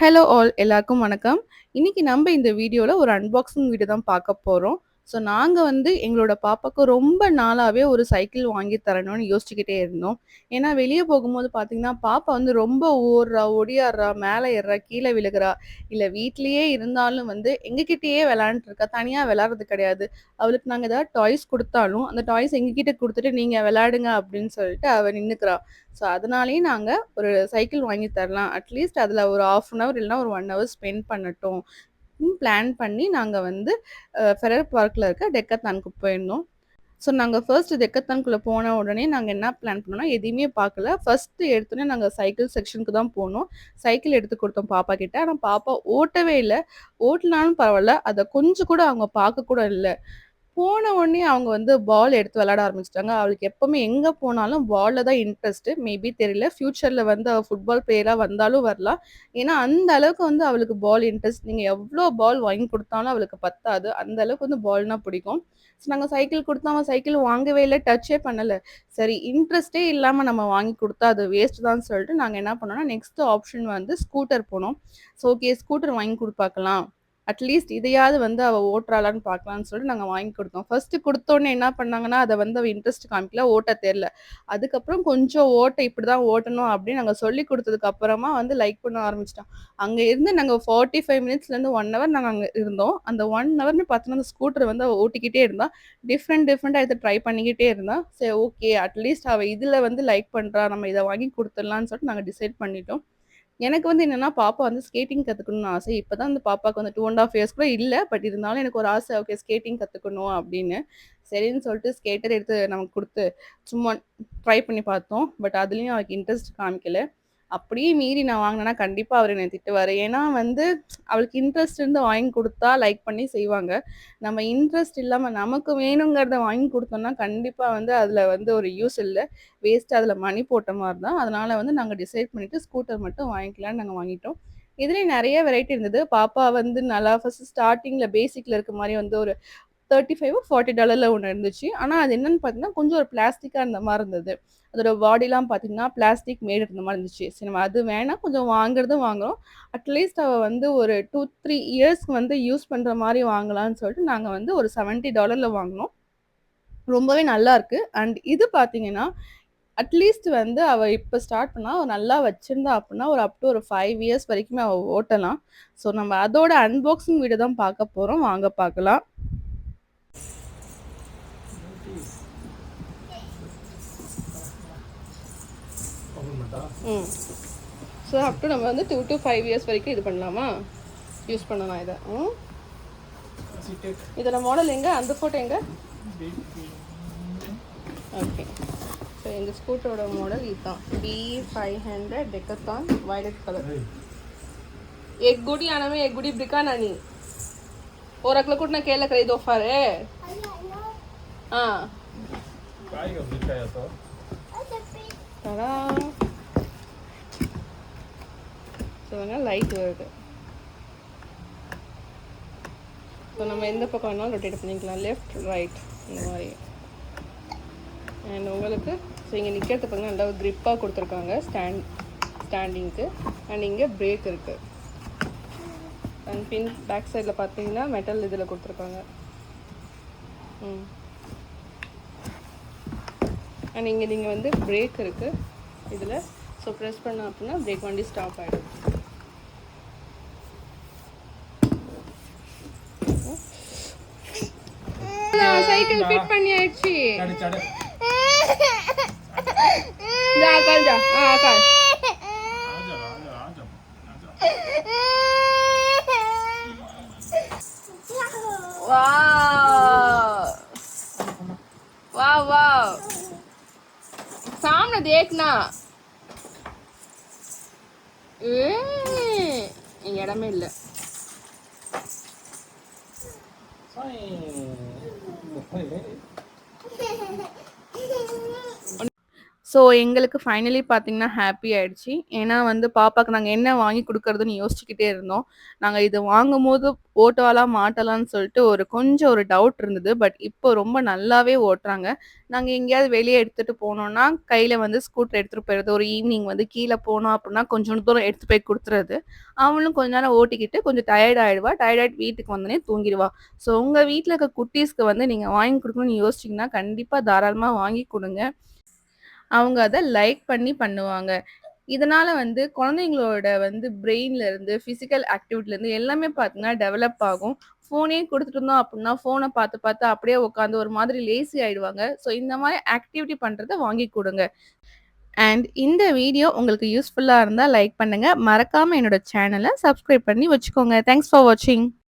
Hello all எல்லாருக்கும் வணக்கம். இன்னைக்கு நம்ம இந்த வீடியோல ஒரு அன்பாக்சிங் வீடியோ தான் பார்க்க போறோம். ஸோ நாங்க வந்து எங்களோட பாப்பாக்கு ரொம்ப நாளாவே ஒரு சைக்கிள் வாங்கி தரணும்னு யோசிச்சுக்கிட்டே இருந்தோம். ஏன்னா வெளிய போகும்போது பார்த்தீங்கன்னா, பாப்பா வந்து ரொம்ப ஓடுறா, ஒடியாடுறா, மேல ஏறுறா, கீழ விழுகுறா. இல்ல வீட்லயே இருந்தாலும் வந்து எங்ககிட்டயே விளையாண்டுட்டு இருக்கா. தனியா விளையாடுறது கிடையாது. அவளுக்கு நாங்க ஏதாவது டாய்ஸ் குடுத்தாலும், அந்த டாய்ஸ் எங்ககிட்ட குடுத்துட்டு நீங்க விளையாடுங்க அப்படின்னு சொல்லிட்டு அவ நின்னுக்கிறா. ஸோ அதனாலேயே நாங்க ஒரு சைக்கிள் வாங்கி தரலாம். அட்லீஸ்ட் அதில ஒரு 1/2 அன் ஹவர் இல்லன்னா ஒரு 1 ஹவர் ஸ்பெண்ட் பண்ணட்டும். பிளான் பண்ணி நாங்க வந்து ஃபெரர் பார்க்ல இருக்க டெக்கத்தானுக்கு போயிருந்தோம். ஸோ நாங்க ஃபர்ஸ்ட் டெக்கத்தான்குள்ள போன உடனே நாங்க என்ன பிளான் பண்ணோம்னா, எதையுமே பார்க்கல. ஃபர்ஸ்ட் எடுத்தோனே நாங்க சைக்கிள் செக்ஷனுக்கு தான் போனோம். சைக்கிள் எடுத்து குடுத்தோம் பாப்பா கிட்ட. ஆனா பாப்பா ஓட்டவே இல்ல. ஓட்டுனாலும் பரவால்ல. அத கொஞ்சம் கூட அவங்க பார்க்க கூட இல்ல. போன உடனே அவங்க வந்து பால் எடுத்து விளையாட ஆரம்பிச்சுட்டாங்க. அவளுக்கு எப்பவுமே எங்க போனாலும் பால்ல தான் இன்ட்ரெஸ்ட். மேபி தெரியல. ஃபியூச்சர்ல வந்து அவ ஃபுட்பால் பிளேயரா வந்தாலும் வரலாம். ஏன்னா, அந்த அளவுக்கு வந்து அவளுக்கு பால் இன்ட்ரெஸ்ட். நீங்க எவ்ளோ பால் வாங்கி குடுத்தாலும் அவளுக்கு பத்தாது. அந்த அளவுக்கு வந்து பால்னா பிடிக்கும். ஸோ நாங்க சைக்கிள் குடுத்தோம். அவ சைக்கிள் வாங்கவே இல்ல. டச்சே பண்ணல. சரி இன்ட்ரெஸ்ட்டே இல்லாம நம்ம வாங்கி குடுத்தா அது வேஸ்ட் தான்னு சொல்லிட்டு நாங்க என்ன பண்ணோம்னா, நெக்ஸ்ட் ஆப்ஷன் வந்து ஸ்கூட்டர் போனோம். ஸோ ஓகே ஸ்கூட்டர் வாங்கி பார்க்கலாம். அட்லீஸ்ட் இதையாவது வந்து அவ ஓட்டுறாளான்னு பார்க்கலான்னு சொல்லிட்டு நாங்க வாங்கி குடுத்தோம். ஃபர்ஸ்ட்டு குடுத்தோனே என்ன பண்ணாங்கன்னா, அத வந்து அவ இன்ட்ரெஸ்ட் காமிக்கல. ஓட்ட தெரியல. அதுக்கப்புறம் கொஞ்சம் ஓட்ட இப்படிதான் ஓட்டணும் அப்படின்னு நாங்க சொல்லிக் குடுத்ததுக்கு அப்புறமா வந்து லைக் பண்ண ஆரம்பிச்சுட்டா. அங்க இருந்து நாங்க 45 மினிட்ஸ்லேருந்து 1 ஹவர் நாங்க அங்க இருந்தோம். அந்த 1 ஹவர்ன்னு பார்த்தீங்கன்னா, அந்த ஸ்கூட்டர வந்து அவ ஓட்டிக்கிட்டே இருந்தா. டிஃப்ரெண்ட்டா இத ட்ரை பண்ணிக்கிட்டே இருந்தா. சரி ஓகே அட்லீஸ்ட் அவ இதுல வந்து லைக் பண்றா. நம்ம இத வாங்கி குடுத்துடலான்னு சொல்லிட்டு நாங்க டிசைட் பண்ணிட்டோம். எனக்கு வந்து என்னன்னா, பாப்பா வந்து ஸ்கேட்டிங் கத்துக்கணும்னு ஆசை. இப்ப தான் வந்து பாப்பாக்கு வந்து 2 1/2 இயர்ஸ் கூட இல்ல. பட் இருந்தாலும் எனக்கு ஒரு ஆசை. ஓகே ஸ்கேட்டிங் கத்துக்கணும் அப்படின்னு. சரின்னு சொல்லிட்டு ஸ்கேட்டர் எடுத்து நமக்கு குடுத்து, சும்மா ட்ரை பண்ணி பார்த்தோம். பட் அதுலயும் அவளுக்கு இன்ட்ரெஸ்ட் காமிக்கல. அப்படியே மீறி நான் வாங்குனேன்னா, கண்டிப்பா அவரு என்னை திட்டுவாரு. ஏன்னா வந்து அவளுக்கு இன்ட்ரெஸ்ட் இருந்து வாங்கி குடுத்தா லைக் பண்ணி செய்வாங்க. நம்ம இன்ட்ரெஸ்ட் இல்லாம நமக்கு வேணுங்கிறத வாங்கி குடுத்தோம்னா, கண்டிப்பா வந்து அதுல வந்து ஒரு யூஸ் இல்ல. வேஸ்ட்டா அதில மணி போட்ட மாரி தான். அதனால வந்து நாங்க டிசைட் பண்ணிட்டு ஸ்கூட்டர் மட்டும் வாங்கிக்கலான்னு நாங்க வாங்கிட்டோம். இதுலயும் நெறைய வெரைட்டி இருந்தது. பாப்பா வந்து நல்லா ஃபர்ஸ்ட் ஸ்டார்ட்டிங்ல பேசிக்ல இருக்க மாரி வந்து ஒரு 35 $40ல ஒண்ணு இருந்துச்சு. ஆனா அது என்னன்னு பார்த்தீங்கன்னா, கொஞ்சம் ஒரு பிளாஸ்டிக்கா இருந்த மாரி இருந்தது. அதோட பாடிலாம் பார்த்தீங்கன்னா, பிளாஸ்டிக் மேட் இருந்த மாரி இருந்துச்சு. சரி நம்ம அது வேணாம் கொஞ்சம் வாங்குறதும் வாங்குறோம். அட்லீஸ்ட் அவ வந்து ஒரு 2, 3 இயர்ஸ்க்கு வந்து யூஸ் பண்ற மாரி வாங்கலான்னு சொல்லிட்டு நாங்க வந்து ஒரு $70ல வாங்குனோம். ரொம்பவே நல்லாருக்கு. அண்ட் இது பார்த்தீங்கன்னா, அட்லீஸ்ட் வந்து அவ இப்ப ஸ்டார்ட் பண்ணா, அவ நல்லா வச்சிருந்தா அப்டின்னா, ஒரு அப் டூ ஒரு 5 இயர்ஸ் வரைக்குமே அவ ஓட்டலாம். ஸோ நம்ம அதோட அன்பாக்சிங் வீடியோ தான் பார்க்க போறோம். வாங்க பார்க்கலாம். ம். ஸோ அப் டூ நம்ம வந்து 2 டூ 5 இயர்ஸ் வரைக்கும் இது பண்ணலாமா? யூஸ் பண்ணலாம் இத. ம். இதோட மாடல் எங்க? அந்த ஃபோட்டோ எங்க? ஓகே. ஸோ இந்த ஸ்கூட்டரோட மாடல் இதுதான். B500 டெக்கத்தான் violet colour. एक गुड़ी आना में एक गुड़ी ब्रिका नानी और अगला कुछ ना केला करे दो फार है हाँ काय का ब्रिका या तो तड़ा சொல்லுங்க லைட் வருது ஸோ நம்ம எந்த பக்கம் வேணாலும் ரொட்டேட் பண்ணிக்கலாம் லெஃப்ட் ரைட் இந்த மாதிரி அண்ட் உங்களுக்கு ஸோ இங்கே நிற்கிறது பார்த்தீங்கன்னா நல்லா க்ரிப்பாக கொடுத்துருக்காங்க ஸ்டாண்டிங்க்கு அண்ட் இங்கே பிரேக் இருக்குது அண்ட் பின் பேக் சைடில் பார்த்தீங்கன்னா மெட்டல் இதில் கொடுத்துருக்காங்க அண்ட் இங்கே நீங்கள் வந்து பிரேக் இருக்குது இதில் ஸோ ப்ரெஸ் பண்ண அப்படின்னா பிரேக் வண்டி ஸ்டாப் ஆகிடும் சைக்கிள் ஃபிட் பண்ணியாச்சு जा कल जा हाँ कल वाह वाह वाह सामने देखना இடமே இல்லை ஸோ எங்களுக்கு ஃபைனலி பார்த்தீங்கன்னா ஹாப்பி ஆயிடுச்சு. ஏன்னா வந்து பாப்பாக்கு நாங்க என்ன வாங்கி குடுக்குறதுன்னு யோசிச்சுக்கிட்டே இருந்தோம். நாங்க இது வாங்கும்போது ஓட்டுவாளா, மாட்டாளான்னு சொல்லிட்டு கொஞ்சம் ஒரு டவுட் இருந்தது. பட் இப்போ ரொம்ப நல்லாவே ஓட்டுறாங்க. நாங்க எங்கேயாவது வெளிய எடுத்துட்டு போனோம்னா, கையில வந்து ஸ்கூட்டர் எடுத்துட்டு போயிறது. ஒரு ஈவினிங் வந்து கீழ போனோம் அப்டின்னா, கொஞ்சம் தூரம் எடுத்து போய் குடுத்துறது. அவளும் கொஞ்ச நேரம் ஓட்டிக்கிட்டு கொஞ்சம் டயர்ட் ஆயிடுவா. டயர்ட் ஆயிட்டு வீட்டுக்கு வந்தோனே தூங்கிருவா. ஸோ உங்க வீட்ல இருக்க குட்டீஸ்க்கு வந்து நீங்க வாங்கி குடுக்கணும்னு யோசிச்சீங்கன்னா, கண்டிப்பா தாராளமா வாங்கி குடுங்க. அவங்க அத லைக் பண்ணி பண்ணுவாங்க. இதனால வந்து குழந்தைங்களோட வந்து பிரெயின்ல இருந்து, பிசிக்கல் ஆக்டிவிட்டில இருந்து எல்லாமே பார்த்தீங்கன்னா டெவலப் ஆகும். ஃபோனே குடுத்துட்டு இருந்தோம் அப்டின்னா, ஃபோன பார்த்து பார்த்து அப்படியே உட்காந்து ஒரு மாதிரி லேசி ஆயிடுவாங்க. ஸோ இந்த மாரி ஆக்டிவிட்டி பண்றத வாங்கி குடுங்க. அண்ட் இந்த வீடியோ உங்களுக்கு யூஸ்ஃபுல்லா இருந்தா லைக் பண்ணுங்க. மறக்காம என்னோட சேனல சப்ஸ்கிரைப் பண்ணி வச்சுக்கோங்க. தேங்க்ஸ் ஃபார் வாட்சிங்.